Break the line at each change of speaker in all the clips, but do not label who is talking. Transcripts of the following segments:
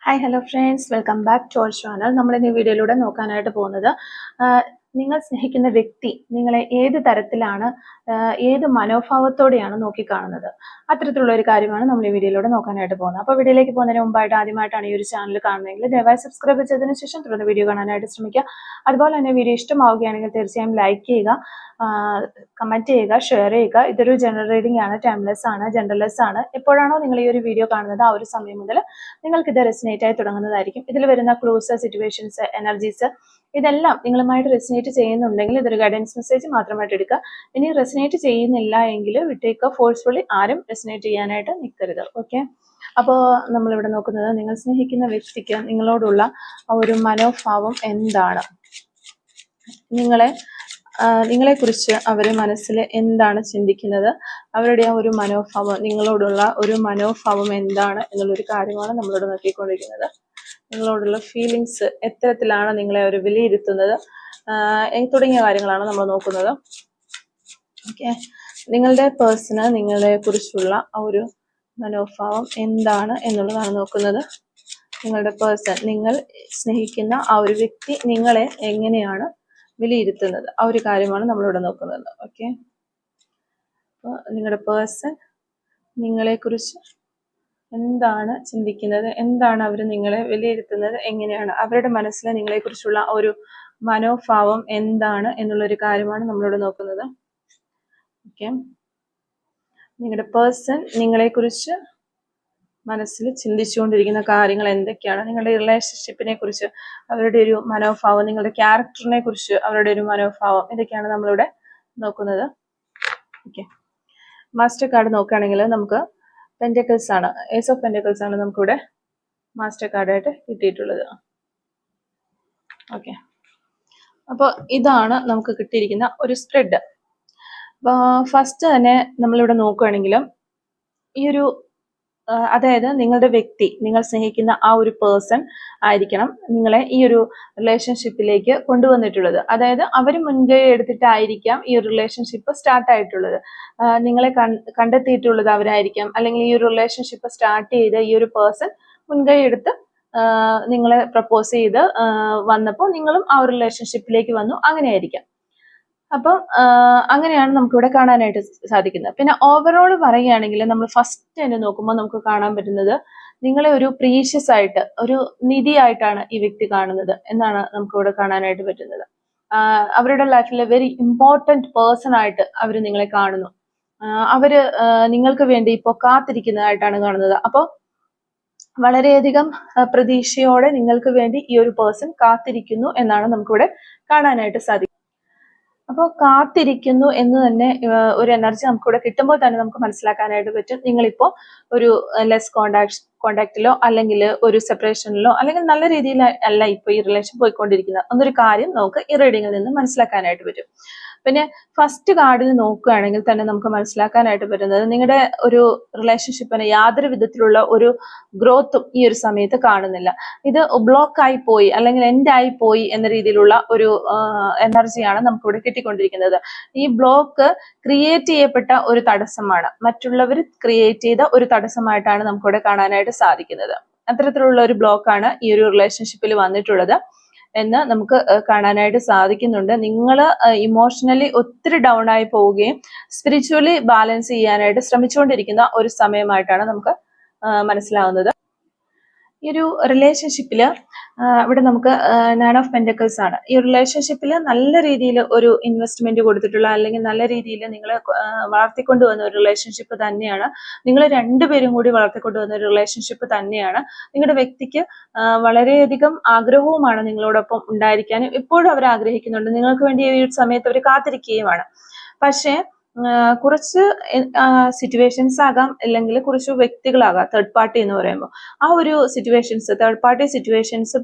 Hi hello friends, welcome back to our channel. നമ്മൾ ഇന്ന് ഈ വീഡിയോയിലൂടെ നോക്കാനായിട്ട് പോകുന്നത് നിങ്ങൾ സ്നേഹിക്കുന്ന വ്യക്തി നിങ്ങളെ ഏത് തരത്തിലാണ്, ഏത് മനോഭാവത്തോടെയാണ് നോക്കിക്കാണുന്നത്, അത്തരത്തിലുള്ള ഒരു കാര്യമാണ് നമ്മൾ ഈ വീഡിയോയിലൂടെ നോക്കാനായിട്ട് പോകുന്നത്. അപ്പോൾ വീഡിയോയിലേക്ക് പോകുന്നതിന് മുമ്പായിട്ട് ആദ്യമായിട്ടാണ് ഈ ഒരു ചാനൽ കാണുന്നതെങ്കിൽ ദയവായി സബ്സ്ക്രൈബ് ചെയ്തതിനു ശേഷം തുടർന്ന് വീഡിയോ കാണാനായിട്ട് ശ്രമിക്കുക. അതുപോലെ തന്നെ വീഡിയോ ഇഷ്ടമാവുകയാണെങ്കിൽ തീർച്ചയായും ലൈക്ക് ചെയ്യുക, കമന്റ് ചെയ്യുക, ഷെയർ ചെയ്യുക. ഇതൊരു ജനറൽ റീഡിംഗ് ആണ്, ടൈംലെസ് ആണ്, ജനറൽലെസ് ആണ്. എപ്പോഴാണോ നിങ്ങൾ ഈ ഒരു വീഡിയോ കാണുന്നത് ആ ഒരു സമയം മുതൽ നിങ്ങൾക്ക് ഇത് റെസിനേറ്റ് ആയി തുടങ്ങുന്നതായിരിക്കും. ഇതിൽ വരുന്ന ക്ലൂസ്, സിറ്റുവേഷൻസ്, എനർജീസ് ഇതെല്ലാം നിങ്ങളുമായിട്ട് റെസിനേറ്റ് ചെയ്യുന്നുണ്ടെങ്കിൽ ഇതൊരു ഗൈഡൻസ് മെസ്സേജ് മാത്രമായിട്ട് എടുക്കുക. ഇനി റെസിനേറ്റ് ചെയ്യുന്നില്ല എങ്കിൽ വിട്ടേക്കുക. ഫോഴ്സ്ഫുള്ളി ആരും റെസിനേറ്റ് ചെയ്യാനായിട്ട് നിൽക്കരുത്. ഓക്കെ, അപ്പോൾ നമ്മളിവിടെ നോക്കുന്നത് നിങ്ങൾ സ്നേഹിക്കുന്ന വ്യക്തിക്ക് നിങ്ങളോടുള്ള ഒരു മനോഭാവം എന്താണ്, നിങ്ങളെക്കുറിച്ച് അവർ മനസ്സിൽ എന്താണ് ചിന്തിക്കുന്നത്, അവരുടെ ആ ഒരു മനോഭാവം, നിങ്ങളോടുള്ള ഒരു മനോഭാവം എന്താണ് എന്നുള്ളൊരു കാര്യമാണ് നമ്മളിവിടെ നോക്കിക്കൊണ്ടിരിക്കുന്നത്. നിങ്ങളോടുള്ള ഫീലിങ്സ് എത്തരത്തിലാണ് നിങ്ങളെ അവർ വിലയിരുത്തുന്നത് തുടങ്ങിയ കാര്യങ്ങളാണ് നമ്മൾ നോക്കുന്നത്. ഓക്കെ, നിങ്ങളുടെ പേഴ്സണ് നിങ്ങളെ കുറിച്ചുള്ള ആ ഒരു മനോഭാവം എന്താണ് എന്നുള്ളതാണ് നോക്കുന്നത്. നിങ്ങളുടെ പേഴ്സൺ, നിങ്ങൾ സ്നേഹിക്കുന്ന ആ ഒരു വ്യക്തി നിങ്ങളെ എങ്ങനെയാണ് വിലയിരുത്തുന്നത്, ആ ഒരു കാര്യമാണ് നമ്മളിവിടെ നോക്കുന്നത്. ഓക്കെ, അപ്പോൾ നിങ്ങളുടെ പേഴ്സൺ നിങ്ങളെക്കുറിച്ച് എന്താണ് ചിന്തിക്കുന്നത്, എന്താണ് അവർ നിങ്ങളെ വിലയിരുത്തുന്നത്, എങ്ങനെയാണ് അവരുടെ മനസ്സിൽ നിങ്ങളെക്കുറിച്ചുള്ള ഒരു മനോഭാവം എന്താണ് എന്നുള്ളൊരു കാര്യമാണ് നമ്മളിവിടെ നോക്കുന്നത്. ഓക്കെ, നിങ്ങളുടെ പേഴ്സൺ നിങ്ങളെക്കുറിച്ച് മനസ്സിൽ ചിന്തിച്ചുകൊണ്ടിരിക്കുന്ന കാര്യങ്ങൾ എന്തൊക്കെയാണ്, നിങ്ങളുടെ റിലേഷൻഷിപ്പിനെ കുറിച്ച് അവരുടെ ഒരു മനോഭാവം, നിങ്ങളുടെ ക്യാരക്ടറിനെ കുറിച്ച് അവരുടെ ഒരു മനോഭാവം, ഇതൊക്കെയാണ് നമ്മളിവിടെ നോക്കുന്നത്. ഓക്കെ, മാസ്റ്റർ കാർഡ് നോക്കുകയാണെങ്കിൽ നമുക്ക് പെന്റക്കിൾസ് ആണ്, ഏസ് ഓഫ് പെന്റക്കിൾസ് ആണ് നമുക്കിവിടെ മാസ്റ്റർ കാർഡായിട്ട് കിട്ടിയിട്ടുള്ളത്. ഓക്കെ, അപ്പോൾ ഇതാണ് നമുക്ക് കിട്ടിയിരിക്കുന്ന ഒരു സ്പ്രെഡ്. അപ്പോൾ ഫസ്റ്റ് തന്നെ നമ്മളിവിടെ നോക്കുകയാണെങ്കിലും ഈ ഒരു അതായത് നിങ്ങളുടെ വ്യക്തി, നിങ്ങൾ സ്നേഹിക്കുന്ന ആ ഒരു പേഴ്സൺ ആയിരിക്കണം നിങ്ങളെ ഈ ഒരു റിലേഷൻഷിപ്പിലേക്ക് കൊണ്ടുവന്നിട്ടുള്ളത്. അതായത് അവർ മുൻകൈ എടുത്തിട്ടായിരിക്കാം ഈ ഒരു റിലേഷൻഷിപ്പ് സ്റ്റാർട്ട് ആയിട്ടുള്ളത്. നിങ്ങളെ കണ്ടെത്തിയിട്ടുള്ളത് അവരായിരിക്കാം, അല്ലെങ്കിൽ ഈ ഒരു റിലേഷൻഷിപ്പ് സ്റ്റാർട്ട് ചെയ്ത ഈ ഒരു പേഴ്സൺ മുൻകൈ എടുത്ത് നിങ്ങളെ പ്രപ്പോസ് ചെയ്ത് വന്നപ്പോൾ നിങ്ങളും ആ ഒരു റിലേഷൻഷിപ്പിലേക്ക് വന്നു, അങ്ങനെയായിരിക്കാം. അപ്പം അങ്ങനെയാണ് നമുക്കിവിടെ കാണാനായിട്ട് സാധിക്കുന്നത്. പിന്നെ ഓവറോൾ പറയുകയാണെങ്കിൽ നമ്മൾ ഫസ്റ്റ് തന്നെ നോക്കുമ്പോൾ നമുക്ക് കാണാൻ പറ്റുന്നത് നിങ്ങളെ ഒരു പ്രീഷ്യസ് ആയിട്ട്, ഒരു നിധിയായിട്ടാണ് ഈ വ്യക്തി കാണുന്നത് എന്നാണ് നമുക്കിവിടെ കാണാനായിട്ട് പറ്റുന്നത്. അവരുടെ ലൈഫിലെ വെരി ഇമ്പോർട്ടൻറ്റ് പേഴ്സൺ ആയിട്ട് അവർ നിങ്ങളെ കാണുന്നു. അവര് നിങ്ങൾക്ക് വേണ്ടി ഇപ്പോൾ കാത്തിരിക്കുന്നതായിട്ടാണ് കാണുന്നത്. അപ്പോൾ വളരെയധികം പ്രതീക്ഷയോടെ നിങ്ങൾക്ക് വേണ്ടി ഈ ഒരു പേഴ്സൺ കാത്തിരിക്കുന്നു എന്നാണ് നമുക്കിവിടെ കാണാനായിട്ട് സാധിക്കുന്നത്. അപ്പോൾ കാത്തിരിക്കുന്നു എന്ന് തന്നെ ഒരു എനർജി നമുക്കിവിടെ കിട്ടുമ്പോൾ തന്നെ നമുക്ക് മനസ്സിലാക്കാനായിട്ട് പറ്റും. നിങ്ങളിപ്പോൾ ഒരു ലെസ് കോണ്ടാക്റ്റിലോ അല്ലെങ്കിൽ ഒരു സെപ്പറേഷനിലോ അല്ലെങ്കിൽ നല്ല രീതിയിൽ അല്ല ഇപ്പോൾ ഈ റിലേഷൻ പോയിക്കൊണ്ടിരിക്കുന്നത് എന്നൊരു കാര്യം നമുക്ക് ഈ റീഡിങ്ങിൽ നിന്ന് മനസ്സിലാക്കാനായിട്ട് പറ്റും. പിന്നെ ഫസ്റ്റ് കാർഡിൽ നോക്കുകയാണെങ്കിൽ തന്നെ നമുക്ക് മനസ്സിലാക്കാനായിട്ട് പറ്റുന്നത് നിങ്ങളുടെ ഒരു റിലേഷൻഷിപ്പിന് യാതൊരു വിധത്തിലുള്ള ഒരു ഗ്രോത്തും ഈ ഒരു സമയത്ത് കാണുന്നില്ല. ഇത് ബ്ലോക്കായി പോയി അല്ലെങ്കിൽ എൻഡ് ആയി പോയി എന്ന രീതിയിലുള്ള ഒരു എനർജിയാണ് നമുക്കിവിടെ കിട്ടിക്കൊണ്ടിരിക്കുന്നത്. ഈ ബ്ലോക്ക് ക്രിയേറ്റ് ചെയ്യപ്പെട്ട ഒരു തടസ്സമാണ്, മറ്റുള്ളവർ ക്രിയേറ്റ് ചെയ്ത ഒരു തടസ്സമായിട്ടാണ് നമുക്കിവിടെ കാണാനായിട്ട് സാധിക്കുന്നത്. അത്തരത്തിലുള്ള ഒരു ബ്ലോക്കാണ് ഈ ഒരു റിലേഷൻഷിപ്പിൽ വന്നിട്ടുള്ളത് എന്ന് നമുക്ക് കാണാനായിട്ട് സാധിക്കുന്നുണ്ട്. നിങ്ങൾ ഇമോഷണലി ഒത്തിരി ഡൗൺ ആയി പോവുകയും സ്പിരിച്വലി ബാലൻസ് ചെയ്യാനായിട്ട് ശ്രമിച്ചുകൊണ്ടിരിക്കുന്ന ഒരു സമയമായിട്ടാണ് നമുക്ക് മനസ്സിലാവുന്നത്. ഈ ഒരു റിലേഷൻഷിപ്പിൽ ഇവിടെ നമുക്ക് 9 ഓഫ് പെന്റക്കിൾസ് ആണ്. ഈ റിലേഷൻഷിപ്പിൽ നല്ല രീതിയിൽ ഒരു ഇൻവെസ്റ്റ്മെന്റ് കൊടുത്തിട്ടുള്ള അല്ലെങ്കിൽ നല്ല രീതിയിൽ നിങ്ങൾ വളർത്തിക്കൊണ്ടുവന്ന ഒരു റിലേഷൻഷിപ്പ് തന്നെയാണ്. നിങ്ങൾ രണ്ടുപേരും കൂടി വളർത്തിക്കൊണ്ടുവന്ന ഒരു റിലേഷൻഷിപ്പ് തന്നെയാണ്. നിങ്ങളുടെ വ്യക്തിക്ക് വളരെയധികം ആഗ്രഹവുമാണ് നിങ്ങളോടൊപ്പം ഉണ്ടായിരിക്കാനും ഇപ്പോഴും അവർ ആഗ്രഹിക്കുന്നുണ്ട്. നിങ്ങൾക്ക് വേണ്ടി ഈ ഒരു സമയത്ത് അവർ കാത്തിരിക്കുകയുമാണ്. പക്ഷേ കുറച്ച് സിറ്റുവേഷൻസ് ആകാം, അല്ലെങ്കിൽ കുറച്ച് വ്യക്തികളാകാം. തേർഡ് പാർട്ടി എന്ന് പറയുമ്പോൾ ആ ഒരു situations, third party situations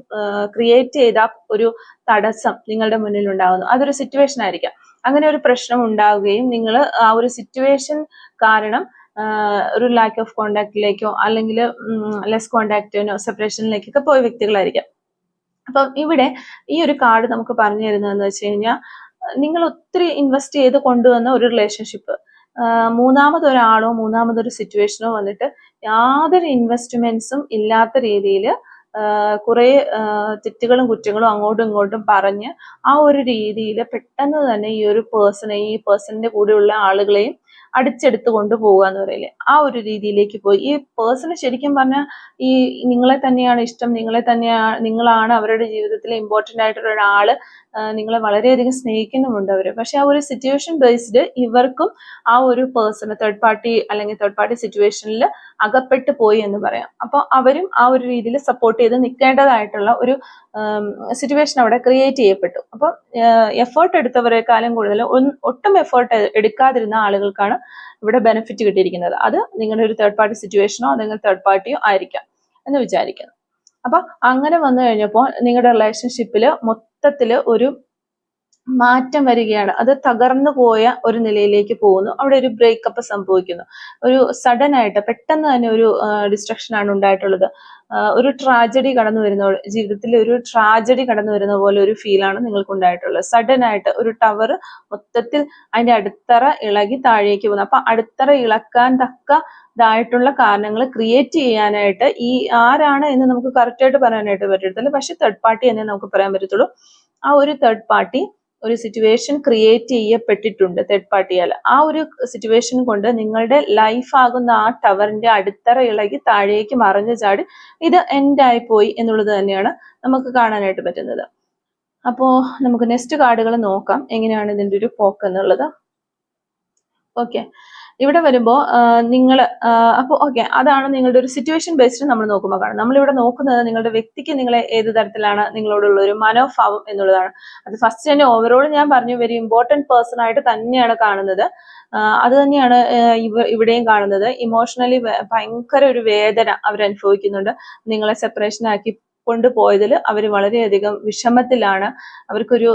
create ചെയ്ത ഒരു തടസ്സം നിങ്ങളുടെ മുന്നിൽ ഉണ്ടാകുന്നു. അതൊരു സിറ്റുവേഷൻ ആയിരിക്കാം. അങ്ങനെ ഒരു പ്രശ്നം ഉണ്ടാവുകയും നിങ്ങൾ ആ ഒരു സിറ്റുവേഷൻ കാരണം ഒരു ലാക്ക് ഓഫ് കോണ്ടാക്റ്റിലേക്കോ അല്ലെങ്കിൽ ലെസ് കോണ്ടാക്റ്റിനോ സെപ്പറേഷനിലേക്കൊക്കെ പോയ വ്യക്തികളായിരിക്കാം. അപ്പം ഇവിടെ ഈ ഒരു കാർഡ് നമുക്ക് പറഞ്ഞു തരുന്നതെന്ന് വെച്ച് കഴിഞ്ഞാൽ നിങ്ങൾ ഒത്തിരി ഇൻവെസ്റ്റ് ചെയ്ത് കൊണ്ടുവന്ന ഒരു റിലേഷൻഷിപ്പ് മൂന്നാമതൊരാളോ മൂന്നാമതൊരു സിറ്റുവേഷനോ വന്നിട്ട് യാതൊരു ഇൻവെസ്റ്റ്മെന്റ്സും ഇല്ലാത്ത രീതിയിൽ കുറെ തെറ്റുകളും കുറ്റങ്ങളും അങ്ങോട്ടും ഇങ്ങോട്ടും പറഞ്ഞ് ആ ഒരു രീതിയിൽ പെട്ടെന്ന് തന്നെ ഈ പേഴ്സണിന്റെ കൂടെയുള്ള ആളുകളെയും അടിച്ചെടുത്ത് കൊണ്ടുപോകുക എന്ന് പറയില്ലേ, ആ ഒരു രീതിയിലേക്ക് പോയി. ഈ പേഴ്സണ് ശരിക്കും പറഞ്ഞാൽ ഈ നിങ്ങളെ തന്നെയാണ് ഇഷ്ടം, നിങ്ങളാണ് അവരുടെ ജീവിതത്തിലെ ഇമ്പോർട്ടന്റ് ആയിട്ടുള്ള ഒരാള്, നിങ്ങളെ വളരെയധികം സ്നേഹിക്കുന്നുമുണ്ട് അവര്. പക്ഷെ ആ ഒരു സിറ്റുവേഷൻ ബേസ്ഡ് ഇവർക്കും ആ ഒരു പേഴ്സൺ തേർഡ് പാർട്ടി സിറ്റുവേഷനിൽ അകപ്പെട്ടു പോയി എന്ന് പറയാം. അപ്പൊ അവരും ആ ഒരു രീതിയിൽ സപ്പോർട്ട് ചെയ്ത് നിൽക്കേണ്ടതായിട്ടുള്ള ഒരു സിറ്റുവേഷൻ അവിടെ ക്രിയേറ്റ് ചെയ്യപ്പെട്ടു. അപ്പൊ എഫേർട്ട് എടുത്തവരെക്കാളും കൂടുതൽ ഒട്ടും എഫേർട്ട് എടുക്കാതിരുന്ന ആളുകൾക്കാണ് ഇവിടെ ബെനിഫിറ്റ് കിട്ടിയിരിക്കുന്നത്. അത് നിങ്ങളുടെ ഒരു തേർഡ് പാർട്ടി സിറ്റുവേഷനോ അല്ലെങ്കിൽ തേർഡ് പാർട്ടിയോ ആയിരിക്കാം എന്ന് വിചാരിക്കുന്നു. അപ്പൊ അങ്ങനെ വന്നു കഴിഞ്ഞപ്പോൾ നിങ്ങളുടെ റിലേഷൻഷിപ്പിൽ മൊത്തത്തിൽ ഒരു മാറ്റം വരികയാണ്. അത് തകർന്നു പോയ ഒരു നിലയിലേക്ക് പോകുന്നു. അവിടെ ഒരു ബ്രേക്കപ്പ് സംഭവിക്കുന്നു. ഒരു സഡൻ ആയിട്ട് പെട്ടെന്ന് തന്നെ ഒരു ഡിസ്ട്രക്ഷൻ ആണ് ഉണ്ടായിട്ടുള്ളത്. ഒരു ട്രാജഡി കടന്നു വരുന്ന ജീവിതത്തിൽ ഒരു ട്രാജഡി കടന്നു വരുന്ന പോലെ ഒരു ഫീലാണ് നിങ്ങൾക്ക് ഉണ്ടായിട്ടുള്ളത്. സഡൻ ആയിട്ട് ഒരു ടവർ മൊത്തത്തിൽ അതിന്റെ അടിത്തറ ഇളകി താഴേക്ക് പോകുന്നു. അപ്പൊ അടിത്തറ ഇളക്കാൻ തക്കതായിട്ടുള്ള കാരണങ്ങൾ ക്രിയേറ്റ് ചെയ്യാനായിട്ട് ഈ ആരാണ് എന്ന് നമുക്ക് കറക്റ്റ് ആയിട്ട് പറയാനായിട്ട് പറ്റത്തില്ല. പക്ഷെ തേർഡ് പാർട്ടി എന്നേ നമുക്ക് പറയാൻ പറ്റത്തുള്ളൂ. ആ ഒരു തേർഡ് പാർട്ടി ഒരു സിറ്റുവേഷൻ ക്രിയേറ്റ് ചെയ്യപ്പെട്ടിട്ടുണ്ട് തേർഡ് പാർട്ടിയാൽ. ആ ഒരു സിറ്റുവേഷൻ കൊണ്ട് നിങ്ങളുടെ ലൈഫ് ആകുന്ന ആ ടവറിന്റെ അടിത്തറ ഇളകി താഴേക്ക് മറിഞ്ഞു ചാടി ഇത് എൻഡ് ആയി പോയി എന്നുള്ളത് തന്നെയാണ് നമുക്ക് കാണാനായിട്ട് പറ്റുന്നത്. അപ്പോ നമുക്ക് നെക്സ്റ്റ് കാർഡുകൾ നോക്കാം എങ്ങനെയാണ് ഇതിന്റെ ഒരു പോക്ക് എന്നുള്ളത്. ഓക്കെ, ഇവിടെ വരുമ്പോ അപ്പോൾ ഓക്കെ, അതാണ് നിങ്ങളുടെ ഒരു സിറ്റുവേഷൻ ബേസ്ഡ് നമ്മൾ നോക്കുമ്പോൾ കാണാം. നമ്മളിവിടെ നോക്കുന്നത് നിങ്ങളുടെ വ്യക്തിക്ക് നിങ്ങളെ ഏത് തരത്തിലാണ് നിങ്ങളോടുള്ള ഒരു മനോഭാവം എന്നുള്ളതാണ്. അത് ഫസ്റ്റ് തന്നെ ഓവറോൾ ഞാൻ പറഞ്ഞു, വെരി ഇമ്പോർട്ടന്റ് പേഴ്സൺ ആയിട്ട് തന്നെയാണ് കാണുന്നത്. അത് തന്നെയാണ് ഇവിടെയും കാണുന്നത്. ഇമോഷണലി ഭയങ്കര ഒരു വേദന അവരനുഭവിക്കുന്നുണ്ട്. നിങ്ങളെ സെപ്പറേഷൻ ആക്കി കൊണ്ടുപോയതിൽ അവർ വളരെയധികം വിഷമത്തിലാണ്. അവർക്കൊരു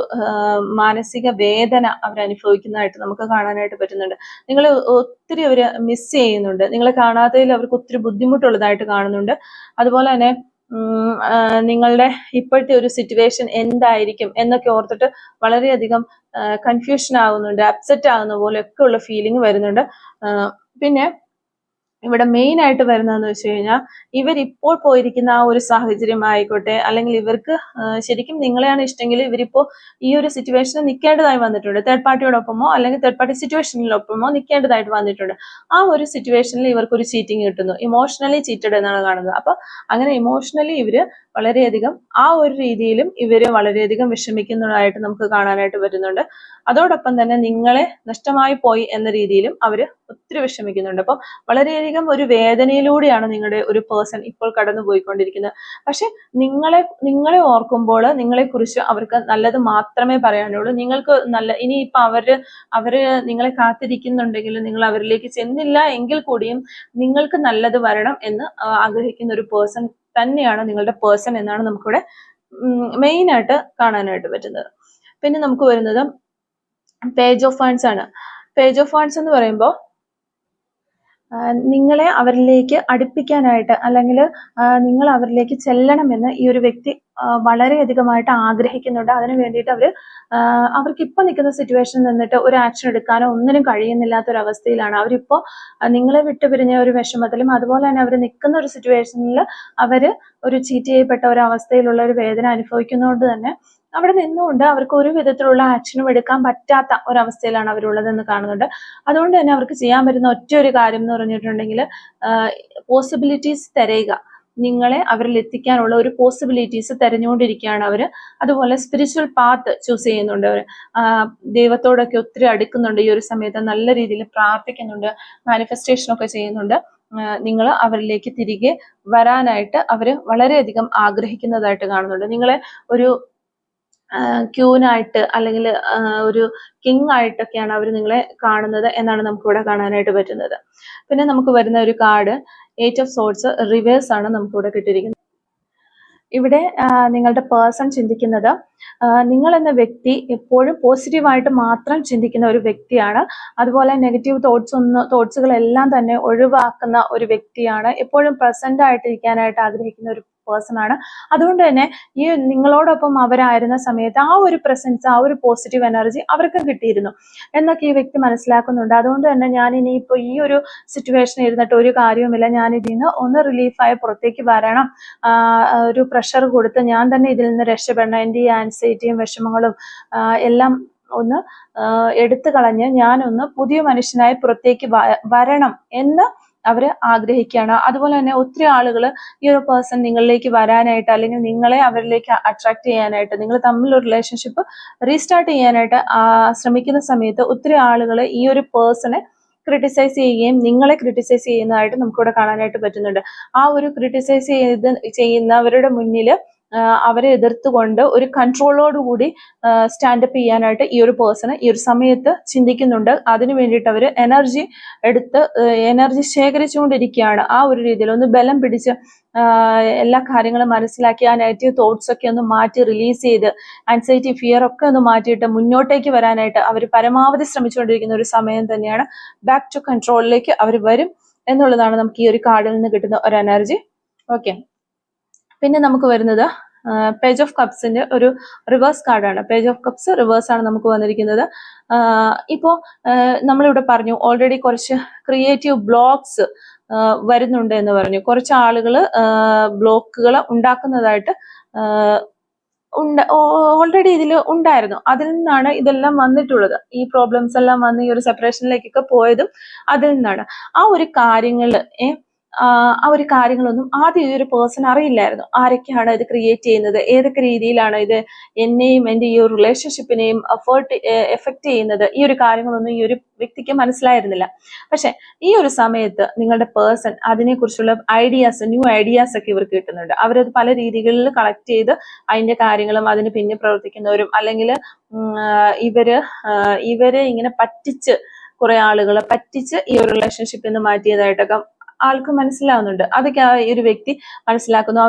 മാനസിക വേദന അവരനുഭവിക്കുന്നതായിട്ട് നമുക്ക് കാണാനായിട്ട് പറ്റുന്നുണ്ട്. നിങ്ങളെ ഒത്തിരി അവര് മിസ് ചെയ്യുന്നുണ്ട്. നിങ്ങളെ കാണാത്തതിൽ അവർക്ക് ഒത്തിരി ബുദ്ധിമുട്ടുള്ളതായിട്ട് കാണുന്നുണ്ട്. അതുപോലെ തന്നെ നിങ്ങളുടെ ഇപ്പോഴത്തെ ഒരു സിറ്റുവേഷൻ എന്തായിരിക്കും എന്നൊക്കെ ഓർത്തിട്ട് വളരെയധികം കൺഫ്യൂഷൻ ആകുന്നുണ്ട്, അപ്സെറ്റ് ആകുന്ന പോലെയൊക്കെ ഉള്ള ഫീലിംഗ് വരുന്നുണ്ട്. പിന്നെ ഇവിടെ മെയിൻ ആയിട്ട് വരുന്നതെന്ന് വെച്ച് കഴിഞ്ഞാൽ ഇവരിപ്പോൾ പോയിരിക്കുന്ന ആ ഒരു സാഹചര്യം ആയിക്കോട്ടെ, അല്ലെങ്കിൽ ഇവർക്ക് ശരിക്കും നിങ്ങളെയാണ് ഇഷ്ടമെങ്കിൽ ഇവരിപ്പോ ഈ ഒരു സിറ്റുവേഷനിൽ നിൽക്കേണ്ടതായി വന്നിട്ടുണ്ട്. തേർഡ് പാർട്ടിയോടൊപ്പമോ അല്ലെങ്കിൽ തേർഡ് പാർട്ടി സിറ്റുവേഷനിലൊപ്പമോ നിൽക്കേണ്ടതായിട്ട് വന്നിട്ടുണ്ട്. ആ ഒരു സിറ്റുവേഷനിൽ ഇവർക്കൊരു ചീറ്റിംഗ് കിട്ടുന്നു. ഇമോഷണലി ചീറ്റഡ് എന്നാണ് കാണുന്നത്. അപ്പൊ അങ്ങനെ ഇമോഷണലി ഇവര് വളരെയധികം ആ ഒരു രീതിയിലും ഇവര് വളരെയധികം വിഷമിക്കുന്നതായിട്ട് നമുക്ക് കാണാനായിട്ട് പറ്റുന്നുണ്ട്. അതോടൊപ്പം തന്നെ നിങ്ങളെ നഷ്ടമായി പോയി എന്ന രീതിയിലും അവര് ഒത്തിരി വിഷമിക്കുന്നുണ്ട്. അപ്പൊ വളരെയധികം ഒരു വേദനയിലൂടെയാണ് നിങ്ങളുടെ ഒരു പേഴ്സൺ ഇപ്പോൾ കടന്നു പോയിക്കൊണ്ടിരിക്കുന്നത്. പക്ഷെ നിങ്ങളെ ഓർക്കുമ്പോൾ നിങ്ങളെ കുറിച്ച് അവർക്ക് നല്ലത് മാത്രമേ പറയാനുള്ളൂ. നിങ്ങൾക്ക് ഇനിയിപ്പൊ അവര് നിങ്ങളെ കാത്തിരിക്കുന്നുണ്ടെങ്കിൽ നിങ്ങൾ അവരിലേക്ക് ചെന്നില്ല എങ്കിൽ കൂടിയും നിങ്ങൾക്ക് നല്ലത് വരണം എന്ന് ആഗ്രഹിക്കുന്ന ഒരു പേഴ്സൺ തന്നെയാണ് നിങ്ങളുടെ പേഴ്സൺ എന്നാണ് നമുക്കിവിടെ മെയിൻ ആയിട്ട് കാണാനായിട്ട് പറ്റുന്നത്. പിന്നെ നമുക്ക് വരുന്നത് പേജ് ഓഫ് വാൻഡ്സ് ആണ്. പേജ് ഓഫ് വാൻഡ്സ് എന്ന് പറയുമ്പോൾ നിങ്ങളെ അവരിലേക്ക് അടുപ്പിക്കാനായിട്ട് അല്ലെങ്കിൽ നിങ്ങൾ അവരിലേക്ക് ചെല്ലണമെന്ന് ഈ ഒരു വ്യക്തി വളരെയധികമായിട്ട് ആഗ്രഹിക്കുന്നുണ്ട്. അതിനു വേണ്ടിയിട്ട് അവർക്ക് ഇപ്പൊ നിൽക്കുന്ന സിറ്റുവേഷനിൽ നിന്നിട്ട് ഒരു ആക്ഷൻ എടുക്കാനോ ഒന്നിനും കഴിയുന്നില്ലാത്തൊരവസ്ഥയിലാണ്. അവരിപ്പോ നിങ്ങളെ വിട്ടുപിരിഞ്ഞ ഒരു വിഷമത്തിലും അതുപോലെ തന്നെ അവർ നിൽക്കുന്ന ഒരു സിറ്റുവേഷനിൽ അവര് ഒരു ചീറ്റ് ചെയ്യപ്പെട്ട ഒരു അവസ്ഥയിലുള്ള ഒരു വേദന അനുഭവിക്കുന്നതുകൊണ്ട് തന്നെ അവിടെ നിന്നുകൊണ്ട് അവർക്ക് ഒരു വിധത്തിലുള്ള ആക്ഷനും എടുക്കാൻ പറ്റാത്ത ഒരവസ്ഥയിലാണ് അവരുള്ളതെന്ന് കാണുന്നുണ്ട്. അതുകൊണ്ട് തന്നെ അവർക്ക് ചെയ്യാൻ പറ്റുന്ന ഒറ്റ ഒരു കാര്യം എന്ന് പറഞ്ഞിട്ടുണ്ടെങ്കിൽ പോസിബിലിറ്റീസ് തിരയുക. നിങ്ങളെ അവരിൽ എത്തിക്കാനുള്ള ഒരു പോസിബിലിറ്റീസ് തിരഞ്ഞുകൊണ്ടിരിക്കുകയാണ് അവര്. അതുപോലെ സ്പിരിച്വൽ പാത്ത് ചൂസ് ചെയ്യുന്നുണ്ട് അവര്. ദൈവത്തോടൊക്കെ ഒത്തിരി അടുക്കുന്നുണ്ട്. ഈ ഒരു സമയത്ത് നല്ല രീതിയിൽ പ്രാർത്ഥിക്കുന്നുണ്ട്, മാനിഫെസ്റ്റേഷൻ ഒക്കെ ചെയ്യുന്നുണ്ട്. നിങ്ങൾ അവരിലേക്ക് തിരികെ വരാനായിട്ട് അവര് വളരെയധികം ആഗ്രഹിക്കുന്നതായിട്ട് കാണുന്നുണ്ട്. നിങ്ങളെ ഒരു ക്യൂനായിട്ട് അല്ലെങ്കിൽ ഒരു കിങ് ആയിട്ടൊക്കെയാണ് അവർ നിങ്ങളെ കാണുന്നത് എന്നാണ് നമുക്ക് ഇവിടെ കാണാനായിട്ട് പറ്റുന്നത്. പിന്നെ നമുക്ക് വരുന്ന ഒരു കാർഡ് 8 ഓഫ് സോർഡ്സ് റിവേഴ്സ് ആണ് നമുക്കിവിടെ കിട്ടിയിരിക്കുന്നത്. ഇവിടെ നിങ്ങളുടെ പേഴ്സൺ ചിന്തിക്കുന്നത് നിങ്ങൾ എന്ന വ്യക്തി എപ്പോഴും പോസിറ്റീവായിട്ട് മാത്രം ചിന്തിക്കുന്ന ഒരു വ്യക്തിയാണ്. അതുപോലെ നെഗറ്റീവ് തോട്ട്സുകളെല്ലാം തന്നെ ഒഴിവാക്കുന്ന ഒരു വ്യക്തിയാണ്. എപ്പോഴും പ്രസന്റ് ആയിട്ടിരിക്കാനായിട്ട് ആഗ്രഹിക്കുന്ന ഒരു പേഴ്സൺ ആണ്. അതുകൊണ്ട് തന്നെ ഈ നിങ്ങളോടൊപ്പം അവരായിരുന്ന സമയത്ത് ആ ഒരു പ്രസൻസ്, ആ ഒരു പോസിറ്റീവ് എനർജി അവർക്കും കിട്ടിയിരുന്നു എന്നൊക്കെ ഈ വ്യക്തി മനസ്സിലാക്കുന്നുണ്ട്. അതുകൊണ്ട് തന്നെ ഞാൻ ഇനിയിപ്പോൾ ഈ ഒരു സിറ്റുവേഷൻ ഇരുന്നിട്ട് ഒരു കാര്യവുമില്ല, ഞാൻ ഇതിൽ നിന്ന് ഒന്ന് റിലീഫായി പുറത്തേക്ക് വരണം, ഒരു പ്രഷർ കൊടുത്ത് ഞാൻ തന്നെ ഇതിൽ നിന്ന് രക്ഷപ്പെടണം, എൻ്റെ ഈ ആൻസൈറ്റിയും വിഷമങ്ങളും എല്ലാം ഒന്ന് എടുത്തു കളഞ്ഞ് ഞാനൊന്ന് പുതിയ മനുഷ്യനായി പുറത്തേക്ക് വരണം എന്ന് അവര് ആഗ്രഹിക്കുകയാണ്. അതുപോലെ തന്നെ ഒത്തിരി ആളുകൾ ഈ ഒരു പേഴ്സൺ നിങ്ങളിലേക്ക് വരാനായിട്ട് അല്ലെങ്കിൽ നിങ്ങളെ അവരിലേക്ക് അട്രാക്ട് ചെയ്യാനായിട്ട്, നിങ്ങൾ തമ്മിലൊരു റിലേഷൻഷിപ്പ് റീസ്റ്റാർട്ട് ചെയ്യാനായിട്ട് ശ്രമിക്കുന്ന സമയത്ത് ഒത്തിരി ആളുകൾ ഈ ഒരു പേഴ്സണെ ക്രിട്ടിസൈസ് ചെയ്യുകയും നിങ്ങളെ ക്രിട്ടിസൈസ് ചെയ്യുന്നതായിട്ട് നമുക്കിവിടെ കാണാനായിട്ട് പറ്റുന്നുണ്ട്. ആ ഒരു ക്രിട്ടിസൈസ് ചെയ്യുന്നവരുടെ മുന്നിൽ അവരെ എതിർത്തുകൊണ്ട് ഒരു കൺട്രോളോടുകൂടി സ്റ്റാൻഡപ്പ് ചെയ്യാനായിട്ട് ഈ ഒരു പേഴ്സണ് ഈ ഒരു സമയത്ത് ചിന്തിക്കുന്നുണ്ട്. അതിനു വേണ്ടിയിട്ട് അവർ എനർജി ശേഖരിച്ചുകൊണ്ടിരിക്കുകയാണ്. ആ ഒരു രീതിയിൽ ഒന്ന് ബലം പിടിച്ച് എല്ലാ കാര്യങ്ങളും മനസ്സിലാക്കി ആ നെഗറ്റീവ് തോട്ട്സ് ഒക്കെ ഒന്ന് മാറ്റി റിലീസ് ചെയ്ത് ആൻസൈറ്റി, ഫിയർ ഒക്കെ ഒന്ന് മാറ്റിയിട്ട് മുന്നോട്ടേക്ക് വരാനായിട്ട് അവർ പരമാവധി ശ്രമിച്ചുകൊണ്ടിരിക്കുന്ന ഒരു സമയം തന്നെയാണ്. ബാക്ക് ടു കൺട്രോളിലേക്ക് അവർ വരും എന്നുള്ളതാണ് നമുക്ക് ഈ ഒരു കാർഡിൽ നിന്ന് കിട്ടുന്ന ഒരു എനർജി. ഓക്കെ, പിന്നെ നമുക്ക് വരുന്നത് പേജ് ഓഫ് കപ്സിന്റെ ഒരു റിവേഴ്സ് കാർഡാണ്. പേജ് ഓഫ് കപ്സ് റിവേഴ്സ് ആണ് നമുക്ക് വന്നിരിക്കുന്നത്. ഇപ്പോൾ നമ്മളിവിടെ പറഞ്ഞു ഓൾറെഡി കുറച്ച് ക്രിയേറ്റീവ് ബ്ലോക്സ് വരുന്നുണ്ട് എന്ന് പറഞ്ഞു. കുറച്ച് ആളുകൾ ബ്ലോക്കുകൾ ഉണ്ടാക്കുന്നതായിട്ട് ഓൾറെഡി ഇതിൽ ഉണ്ടായിരുന്നു. അതിൽ നിന്നാണ് ഇതെല്ലാം വന്നിട്ടുള്ളത്. ഈ പ്രോബ്ലംസ് എല്ലാം വന്ന് ഈ ഒരു സെപ്പറേഷനിലേക്കൊക്കെ പോയതും അതിൽ നിന്നാണ്. ആ ഒരു കാര്യങ്ങളൊന്നും ആദ്യം ഈ ഒരു പേഴ്സൺ അറിയില്ലായിരുന്നു. ആരൊക്കെയാണ് ഇത് ക്രിയേറ്റ് ചെയ്യുന്നത്, ഏതൊക്കെ രീതിയിലാണ് ഇത് എന്നെയും എൻ്റെ ഈ ഒരു റിലേഷൻഷിപ്പിനെയും എഫക്റ്റ് ചെയ്യുന്നത്, ഈ ഒരു കാര്യങ്ങളൊന്നും ഈ ഒരു വ്യക്തിക്ക് മനസ്സിലായിരുന്നില്ല. പക്ഷെ ഈ ഒരു സമയത്ത് നിങ്ങളുടെ പേഴ്സൺ അതിനെക്കുറിച്ചുള്ള ന്യൂ ഐഡിയാസ് ഒക്കെ ഇവർക്ക് കിട്ടുന്നുണ്ട്. അവരത് പല രീതികളിൽ കളക്ട് ചെയ്ത് അതിന്റെ കാര്യങ്ങളും അതിന് പിന്നെ പ്രവർത്തിക്കുന്നവരും അല്ലെങ്കിൽ ഇവരെ ഇങ്ങനെ പറ്റിച്ച് കുറെ ആളുകളെ പറ്റിച്ച് ഈ ഒരു റിലേഷൻഷിപ്പിൽ നിന്ന് മാറ്റിയതായിട്ടൊക്കെ ആൾക്ക് മനസ്സിലാവുന്നുണ്ട്. അതൊക്കെ ഈ ഒരു വ്യക്തി മനസ്സിലാക്കുന്നു.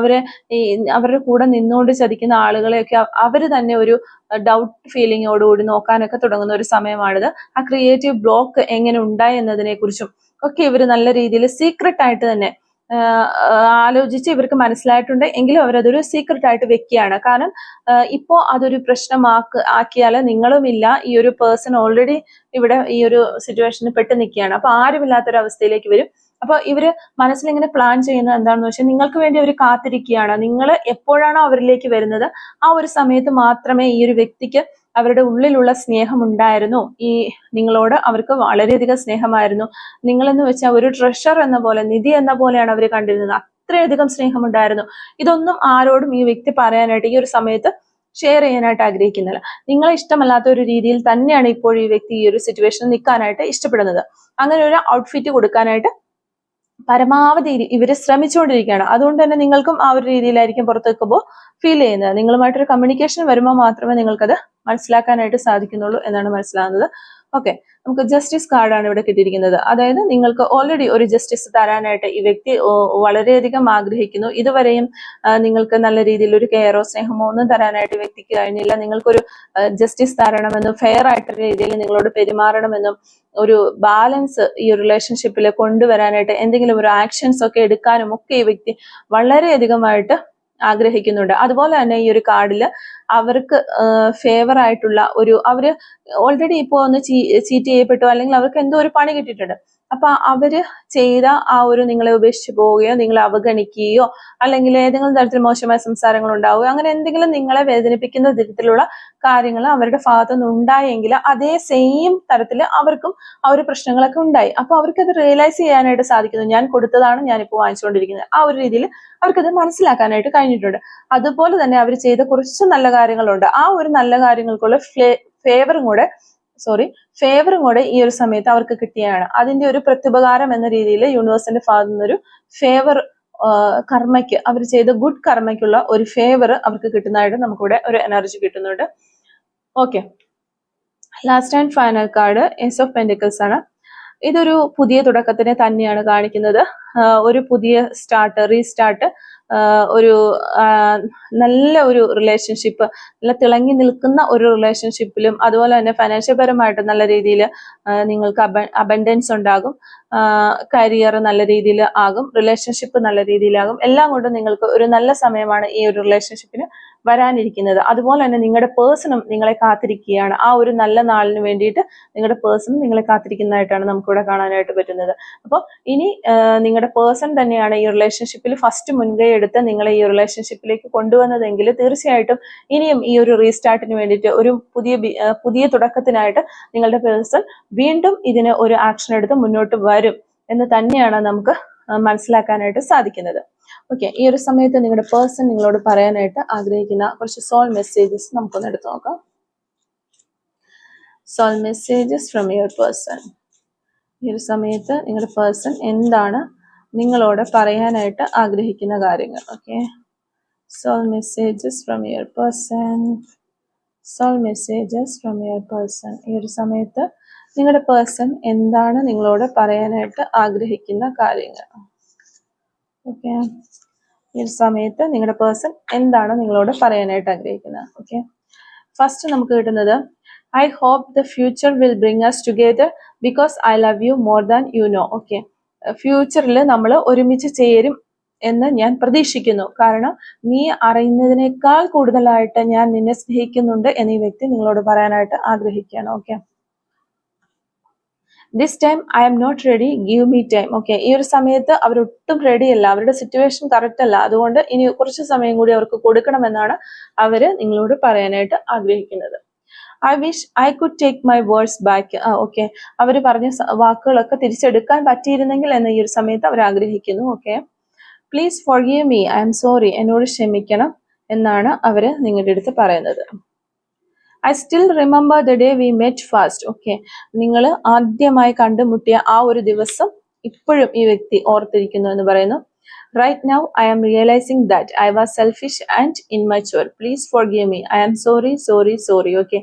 അവരുടെ കൂടെ നിന്നുകൊണ്ട് ചതിക്കുന്ന ആളുകളെയൊക്കെ അവര് തന്നെ ഒരു ഡൗട്ട് ഫീലിങ്ങോടുകൂടി നോക്കാനൊക്കെ തുടങ്ങുന്ന ഒരു സമയമാണിത്. ആ ക്രിയേറ്റീവ് ബ്ലോക്ക് എങ്ങനെ ഉണ്ടായി എന്നതിനെ കുറിച്ചും ഒക്കെ ഇവര് നല്ല രീതിയിൽ സീക്രട്ട് ആയിട്ട് തന്നെ ആലോചിച്ച് ഇവർക്ക് മനസ്സിലായിട്ടുണ്ട്. എങ്കിലും അവരതൊരു സീക്രട്ട് ആയിട്ട് വെക്കുകയാണ്. കാരണം ഇപ്പോ അതൊരു ആക്കിയാൽ നിങ്ങളുമില്ല, ഈ ഒരു പേഴ്സൺ ഓൾറെഡി ഇവിടെ ഈ ഒരു സിറ്റുവേഷനിൽ പെട്ട് നിൽക്കുകയാണ്. അപ്പൊ ആരുമില്ലാത്തൊരു അവസ്ഥയിലേക്ക് വരും. അപ്പൊ ഇവര് മനസ്സിലിങ്ങനെ പ്ലാൻ ചെയ്യുന്നത് എന്താണെന്ന് വെച്ചാൽ നിങ്ങൾക്ക് വേണ്ടി അവർ കാത്തിരിക്കുകയാണ്. നിങ്ങൾ എപ്പോഴാണോ അവരിലേക്ക് വരുന്നത് ആ ഒരു സമയത്ത് മാത്രമേ ഈ ഒരു വ്യക്തിക്ക് അവരുടെ ഉള്ളിലുള്ള സ്നേഹം ഉണ്ടായിരുന്നു. ഈ നിങ്ങളോട് അവർക്ക് വളരെയധികം സ്നേഹമായിരുന്നു. നിങ്ങളെന്ന് വെച്ചാൽ ഒരു ട്രഷർ എന്ന പോലെ, നിധി എന്ന പോലെയാണ് അവർ കണ്ടിരുന്നത്. അത്രയധികം സ്നേഹമുണ്ടായിരുന്നു. ഇതൊന്നും ആരോടും ഈ വ്യക്തി പറയാനായിട്ട് ഈ ഒരു സമയത്ത് ഷെയർ ചെയ്യാനായിട്ട് ആഗ്രഹിക്കുന്നില്ല. നിങ്ങളെ ഇഷ്ടമല്ലാത്ത ഒരു രീതിയിൽ തന്നെയാണ് ഇപ്പോൾ ഈ വ്യക്തി ഈ ഒരു സിറ്റുവേഷനിൽ നിൽക്കാനായിട്ട് ഇഷ്ടപ്പെടുന്നത്. അങ്ങനെ ഒരു ഔട്ട്ഫിറ്റ് കൊടുക്കാനായിട്ട് പരമാവധി ഇവര് ശ്രമിച്ചുകൊണ്ടിരിക്കുകയാണ്. അതുകൊണ്ട് തന്നെ നിങ്ങൾക്കും ആ ഒരു രീതിയിലായിരിക്കും പുറത്ത് വെക്കുമ്പോൾ ഫീൽ ചെയ്യുന്നത്. നിങ്ങളുമായിട്ടൊരു കമ്മ്യൂണിക്കേഷൻ വരുമ്പോൾ മാത്രമേ നിങ്ങൾക്കത് മനസ്സിലാക്കാനായിട്ട് സാധിക്കുന്നുള്ളൂ എന്നാണ് മനസ്സിലാകുന്നത്. ഓക്കെ, നമുക്ക് ജസ്റ്റിസ് കാർഡാണ് ഇവിടെ കിട്ടിയിരിക്കുന്നത്. അതായത് നിങ്ങൾക്ക് ഓൾറെഡി ഒരു ജസ്റ്റിസ് തരാനായിട്ട് ഈ വ്യക്തി വളരെയധികം ആഗ്രഹിക്കുന്നു. ഇതുവരെയും നിങ്ങൾക്ക് നല്ല രീതിയിൽ ഒരു കെയറോ സ്നേഹമോ ഒന്നും തരാനായിട്ട് വ്യക്തിക്ക് കഴിഞ്ഞില്ല. നിങ്ങൾക്കൊരു ജസ്റ്റിസ് തരണമെന്നും ഫെയർ ആയിട്ടുള്ള രീതിയിൽ നിങ്ങളോട് പെരുമാറണമെന്നും ഒരു ബാലൻസ് ഈ റിലേഷൻഷിപ്പിൽ കൊണ്ടുവരാനായിട്ട് എന്തെങ്കിലും ഒരു ആക്ഷൻസ് ഒക്കെ എടുക്കാനും ഒക്കെ ഈ വ്യക്തി വളരെയധികമായിട്ട് ആഗ്രഹിക്കുന്നുണ്ട്. അതുപോലെ തന്നെ ഈ ഒരു കാർഡില് അവർക്ക് ഫേവർ ആയിട്ടുള്ള അവര് ഓൾറെഡി ഇപ്പോ ഒന്ന് ചീറ്റ് ചെയ്യപ്പെട്ടു അല്ലെങ്കിൽ അവർക്ക് എന്തോ ഒരു പണി കിട്ടിയിട്ടുണ്ട്. അപ്പൊ അവര് ചെയ്ത ആ ഒരു നിങ്ങളെ ഉപേക്ഷിച്ച് പോവുകയോ നിങ്ങളെ അവഗണിക്കുകയോ അല്ലെങ്കിൽ ഏതെങ്കിലും തരത്തിൽ മോശമായ സംസാരങ്ങൾ ഉണ്ടാവുകയോ അങ്ങനെ എന്തെങ്കിലും നിങ്ങളെ വേദനിപ്പിക്കുന്ന തരത്തിലുള്ള കാര്യങ്ങൾ അവരുടെ ഭാഗത്തുനിന്ന് ഉണ്ടായെങ്കിൽ അതേ സെയിം തരത്തിൽ അവർക്കും ആ ഒരു പ്രശ്നങ്ങളൊക്കെ ഉണ്ടായി. അപ്പൊ അവർക്കത് റിയലൈസ് ചെയ്യാനായിട്ട് സാധിക്കുന്നു. ഞാൻ കൊടുത്തതാണ് ഞാനിപ്പോൾ വാങ്ങിച്ചുകൊണ്ടിരിക്കുന്നത്. ആ ഒരു രീതിയിൽ അവർക്കത് മനസ്സിലാക്കാനായിട്ട് കഴിഞ്ഞിട്ടുണ്ട്. അതുപോലെ തന്നെ അവർ ചെയ്ത കുറച്ച് നല്ല കാര്യങ്ങളുണ്ട്. ആ ഒരു നല്ല കാര്യങ്ങൾക്കുള്ള ഫേവറും കൂടെ ഈ ഒരു സമയത്ത് അവർക്ക് കിട്ടിയാണ്. അതിന്റെ ഒരു പ്രത്യുപകാരം എന്ന രീതിയിൽ യൂണിവേഴ്സിന്റെ ഭാഗത്തു നിന്നൊരു ഫേവർ കർമ്മയ്ക്ക്, അവർ ചെയ്ത ഗുഡ് കർമ്മയ്ക്കുള്ള ഒരു ഫേവർ അവർക്ക് കിട്ടുന്നതായിട്ട് നമുക്കിവിടെ ഒരു എനർജി കിട്ടുന്നുണ്ട്. Okay, last and final card ace of pentacles ആണ്. ഇതൊരു പുതിയ തുടക്കത്തിനെ തന്നെയാണ് കാണിക്കുന്നത്. ഒരു പുതിയ റീസ്റ്റാർട്ട് ഒരു നല്ല ഒരു റിലേഷൻഷിപ്പ്, നല്ല തിളങ്ങി നിൽക്കുന്ന ഒരു റിലേഷൻഷിപ്പിലും അതുപോലെ തന്നെ ഫൈനാൻഷ്യൽ പരമായിട്ട് നല്ല രീതിയിൽ നിങ്ങൾക്ക് അബൻഡൻസ് ഉണ്ടാകും, കരിയർ നല്ല രീതിയിൽ ആകും, റിലേഷൻഷിപ്പ് നല്ല രീതിയിലാകും. എല്ലാം കൊണ്ടും നിങ്ങൾക്ക് ഒരു നല്ല സമയമാണ് ഈ ഒരു റിലേഷൻഷിപ്പിന് വരാനിരിക്കുന്നത്. അതുപോലെ തന്നെ നിങ്ങളുടെ പേഴ്സണും നിങ്ങളെ കാത്തിരിക്കുകയാണ്. ആ ഒരു നല്ല നാളിന് വേണ്ടിയിട്ട് നിങ്ങളുടെ പേഴ്സണും നിങ്ങളെ കാത്തിരിക്കുന്നതായിട്ടാണ് നമുക്കിവിടെ കാണാനായിട്ട് പറ്റുന്നത്. അപ്പോൾ ഇനി നിങ്ങളുടെ പേഴ്സൺ തന്നെയാണ് ഈ റിലേഷൻഷിപ്പിൽ ഫസ്റ്റ് മുൻകൈ എടുത്ത് നിങ്ങളെ ഈ റിലേഷൻഷിപ്പിലേക്ക് കൊണ്ടുവന്നതെങ്കിൽ തീർച്ചയായിട്ടും ഇനിയും ഈ ഒരു റീസ്റ്റാർട്ടിന് വേണ്ടിയിട്ട് ഒരു പുതിയ തുടക്കത്തിനായിട്ട് നിങ്ങളുടെ പേഴ്സൺ വീണ്ടും ഇതിന് ഒരു ആക്ഷൻ എടുത്ത് മുന്നോട്ട് വരും എന്ന് തന്നെയാണ് നമുക്ക് മനസ്സിലാക്കാനായിട്ട് സാധിക്കുന്നത്. ഓക്കെ, ഈ ഒരു സമയത്ത് നിങ്ങളുടെ പേഴ്സൺ നിങ്ങളോട് പറയാനായിട്ട് ആഗ്രഹിക്കുന്ന കുറച്ച് സോൾ മെസ്സേജസ് നമുക്കൊന്ന് എടുത്തു നോക്കാം. Soul messages from your person. ഈ ഒരു സമയത്ത് നിങ്ങളുടെ പേഴ്സൺ എന്താണ് നിങ്ങളോട് പറയാനായിട്ട് ആഗ്രഹിക്കുന്ന കാര്യങ്ങൾ. Okay, soul messages from your person. Soul messages from your person. ഈ ഒരു സമയത്ത് നിങ്ങളുടെ പേഴ്സൺ എന്താണ് നിങ്ങളോട് പറയാനായിട്ട് ആഗ്രഹിക്കുന്ന കാര്യങ്ങൾ. ഓക്കെ, ഈ ഒരു സമയത്ത് നിങ്ങളുടെ പേഴ്സൺ എന്താണ് നിങ്ങളോട് പറയാനായിട്ട് ആഗ്രഹിക്കുന്നത്. ഓക്കെ, ഫസ്റ്റ് നമുക്ക് കിട്ടുന്നത് I hope the future will bring us together because I love you more than you know. Okay, ഫ്യൂച്ചറിൽ നമ്മൾ ഒരുമിച്ച് ചേരും എന്ന് ഞാൻ പ്രതീക്ഷിക്കുന്നു, കാരണം നീ അറിയുന്നതിനേക്കാൾ കൂടുതലായിട്ട് ഞാൻ നിന്നെ സ്നേഹിക്കുന്നുണ്ട് എന്ന് ഈ വ്യക്തി നിങ്ങളോട് പറയാനായിട്ട് ആഗ്രഹിക്കുകയാണ്. Okay, this time I'm not ready, give me time. Okay, ഈ ഒരു സമയത്ത് അവരൊട്ടും റെഡി അല്ല, അവരുടെ സിറ്റുവേഷൻ കറക്റ്റ് അല്ല, അതുകൊണ്ട് ഇനി കുറച്ച് സമയം കൂടി അവർക്ക് കൊടുക്കണമെന്നാണ് അവര് നിങ്ങളോട് പറയാനായിട്ട് ആഗ്രഹിക്കുന്നത്. I wish I could take my words back. Okay, അവർ പറഞ്ഞ വാക്കുകളൊക്കെ തിരിച്ചെടുക്കാൻ പറ്റിയിരുന്നെങ്കിൽ എന്ന് ഈ ഒരു സമയത്ത് അവർ ആഗ്രഹിക്കുന്നു. Okay, please forgive me, I am sorry, എന്നോട് ക്ഷമിക്കണം എന്നാണ് അവര് നിങ്ങളുടെ അടുത്ത് പറയുന്നത്. I still remember the day we met fast. Okay, നിങ്ങൾ ആദ്യമായി കണ്ടുമുട്ടിയ ആ ഒരു ദിവസം ഇപ്പോഴും ഈ വ്യക്തി ഓർത്തിരിക്കുന്നു എന്ന് പറയുന്നു. Right now I am realising that I was selfish and immature, please forgive me, I am sorry sorry sorry. Okay,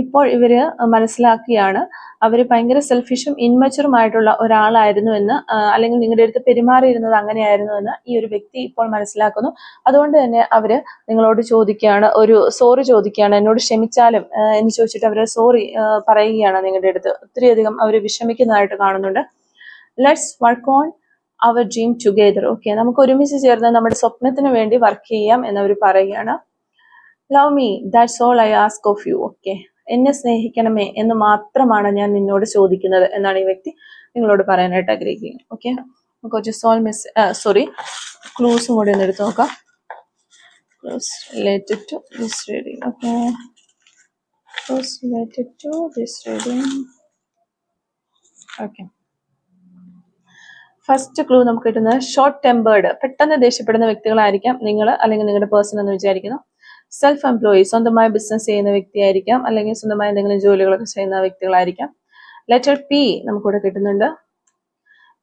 ഇപ്പോൾ ഇവര് മനസ്സിലാക്കുകയാണ് അവർ ഭയങ്കര സെൽഫിഷും ഇൻമച്ചുറുമായിട്ടുള്ള ഒരാളായിരുന്നു എന്ന്, അല്ലെങ്കിൽ നിങ്ങളുടെ അടുത്ത് പെരുമാറിയിരുന്നത് അങ്ങനെയായിരുന്നു എന്ന് ഈ ഒരു വ്യക്തി ഇപ്പോൾ മനസ്സിലാക്കുന്നു. അതുകൊണ്ട് തന്നെ അവര് നിങ്ങളോട് ചോദിക്കുകയാണ്, ഒരു സോറി ചോദിക്കുകയാണ്, എന്നോട് ക്ഷമിച്ചാലും എന്ന് ചോദിച്ചിട്ട് അവര് സോറി പറയുകയാണ് നിങ്ങളുടെ അടുത്ത്. ഒത്തിരിയധികം അവർ വിഷമിക്കുന്നതായിട്ട് കാണുന്നുണ്ട്. Let's work on our dream together. Okay, നമുക്ക് ഒരുമിച്ച് ചേർന്ന് നമ്മുടെ സ്വപ്നത്തിന് വേണ്ടി വർക്ക് ചെയ്യാം എന്നവർ പറയുകയാണ്. Love me, that's all I ask of you. Okay, എന്നെ സ്നേഹിക്കണമേ എന്ന് മാത്രമാണ് ഞാൻ നിന്നോട് ചോദിക്കുന്നത് എന്നാണ് ഈ വ്യക്തി നിങ്ങളോട് പറയാനായിട്ട് ആഗ്രഹിക്കുന്നത്. ഓക്കെ, നമുക്ക് കുറച്ച് ക്ലൂസും കൂടി ഒന്ന് എടുത്ത് നോക്കാം. Clues related to this reading. Okay, clues related to this reading. Okay, first clue നമുക്ക് കിട്ടുന്നത് ഷോർട്ട് ടെമ്പേർഡ്, പെട്ടെന്ന് ദേഷ്യപ്പെടുന്ന വ്യക്തികളായിരിക്കാം നിങ്ങൾ അല്ലെങ്കിൽ നിങ്ങളുടെ പേഴ്സൺ എന്ന് വിചാരിക്കുന്നു. സെൽഫ് എംപ്ലോയി, സ്വന്തമായി ബിസിനസ് ചെയ്യുന്ന വ്യക്തിയായിരിക്കാം, അല്ലെങ്കിൽ സ്വന്തമായി എന്തെങ്കിലും ജോലികളൊക്കെ ചെയ്യുന്ന വ്യക്തികളായിരിക്കാം. ലെറ്റർ പി നമുക്കിവിടെ കിട്ടുന്നുണ്ട്.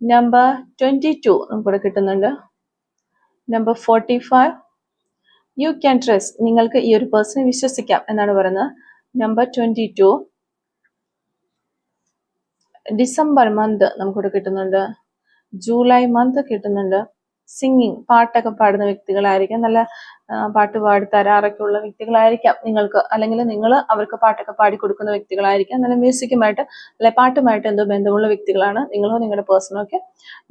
നമ്പർ 22 നമുക്കിവിടെ കിട്ടുന്നുണ്ട്. നമ്പർ 45 യു ക്യാൻ ട്രസ്റ്റ്, നിങ്ങൾക്ക് ഈ ഒരു പേഴ്സണെ വിശ്വസിക്കാം എന്നാണ് പറയുന്നത്. നമ്പർ 22 ഡിസംബർ മന്ത് നമുക്കിവിടെ കിട്ടുന്നുണ്ട്. ജൂലൈ മന്ത് കിട്ടുന്നുണ്ട്. സിംഗിങ്, പാട്ടൊക്കെ പാടുന്ന വ്യക്തികളായിരിക്കാം, നല്ല പാട്ട് പാടി തരാറൊക്കെ ഉള്ള വ്യക്തികളായിരിക്കാം നിങ്ങൾക്ക്, അല്ലെങ്കിൽ നിങ്ങൾ അവർക്ക് പാട്ടൊക്കെ പാടി കൊടുക്കുന്ന വ്യക്തികളായിരിക്കാം. നല്ല മ്യൂസിക്കുമായിട്ട് അല്ലെ പാട്ടുമായിട്ട് എന്തോ ബന്ധമുള്ള വ്യക്തികളാണ് നിങ്ങളോ നിങ്ങളുടെ പേഴ്സണോ ഒക്കെ.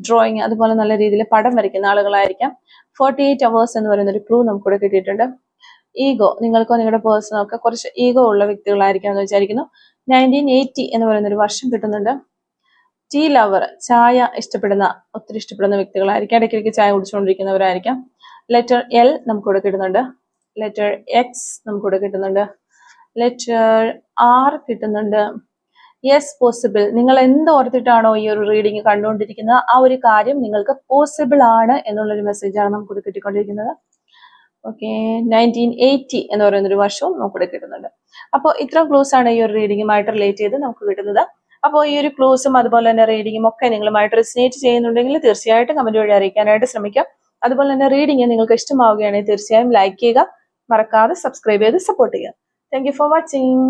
ഡ്രോയിങ്, അതുപോലെ നല്ല രീതിയിൽ പടം വരയ്ക്കുന്ന ആളുകളായിരിക്കാം. 48 hours എന്ന് പറയുന്ന ഒരു ക്ലൂ നമുക്കിവിടെ കിട്ടിയിട്ടുണ്ട്. ഈഗോ, നിങ്ങൾക്കോ നിങ്ങളുടെ പേഴ്സണോ ഒക്കെ കുറച്ച് ഈഗോ ഉള്ള വ്യക്തികളായിരിക്കാം എന്ന് വിചാരിക്കുന്നു. 1980 എന്ന് പറയുന്ന ഒരു വർഷം കിട്ടുന്നുണ്ട്. ടീ ലവർ, ചായ ഒത്തിരി ഇഷ്ടപ്പെടുന്ന വ്യക്തികളായിരിക്കാം, ഇടയ്ക്കിടയ്ക്ക് ചായ കുടിച്ചുകൊണ്ടിരിക്കുന്നവരായിരിക്കാം. ലെറ്റർ എൽ നമുക്കിവിടെ കിട്ടുന്നുണ്ട്. ലെറ്റർ എക്സ് നമുക്കിവിടെ കിട്ടുന്നുണ്ട്. ലെറ്റർ ആർ കിട്ടുന്നുണ്ട്. യെസ് പോസിബിൾ, നിങ്ങൾ എന്ത് ഓർത്തിട്ടാണോ ഈ ഒരു റീഡിങ് കണ്ടുകൊണ്ടിരിക്കുന്നത് ആ ഒരു കാര്യം നിങ്ങൾക്ക് പോസിബിൾ ആണ് എന്നുള്ളൊരു മെസ്സേജാണ് നമുക്കിവിടെ കിട്ടിക്കൊണ്ടിരിക്കുന്നത്. ഓക്കെ, 1980 എന്ന് പറയുന്ന ഒരു വർഷവും നമുക്കിവിടെ കിട്ടുന്നുണ്ട്. അപ്പോൾ ഇത്രയും ക്ലൂസ് ആണ് ഈ ഒരു റീഡിങ്ങുമായിട്ട് റിലേറ്റ് ചെയ്ത് നമുക്ക് കിട്ടുന്നത്. അപ്പോൾ ഈ ഒരു ക്ലൂസും അതുപോലെ തന്നെ റീഡിങ്ങും ഒക്കെ നിങ്ങളുമായിട്ട് റെസിനേറ്റ് ചെയ്യുന്നുണ്ടെങ്കിൽ തീർച്ചയായിട്ടും കമന്റ് വഴി അറിയിക്കാനായിട്ട് ശ്രമിക്കാം. അതുപോലെ തന്നെ റീഡിങ് നിങ്ങൾക്ക് ഇഷ്ടമാവുകയാണെങ്കിൽ തീർച്ചയായും ലൈക്ക് ചെയ്യുക, മറക്കാതെ സബ്സ്ക്രൈബ് ചെയ്ത് സപ്പോർട്ട് ചെയ്യുക. Thank you for watching.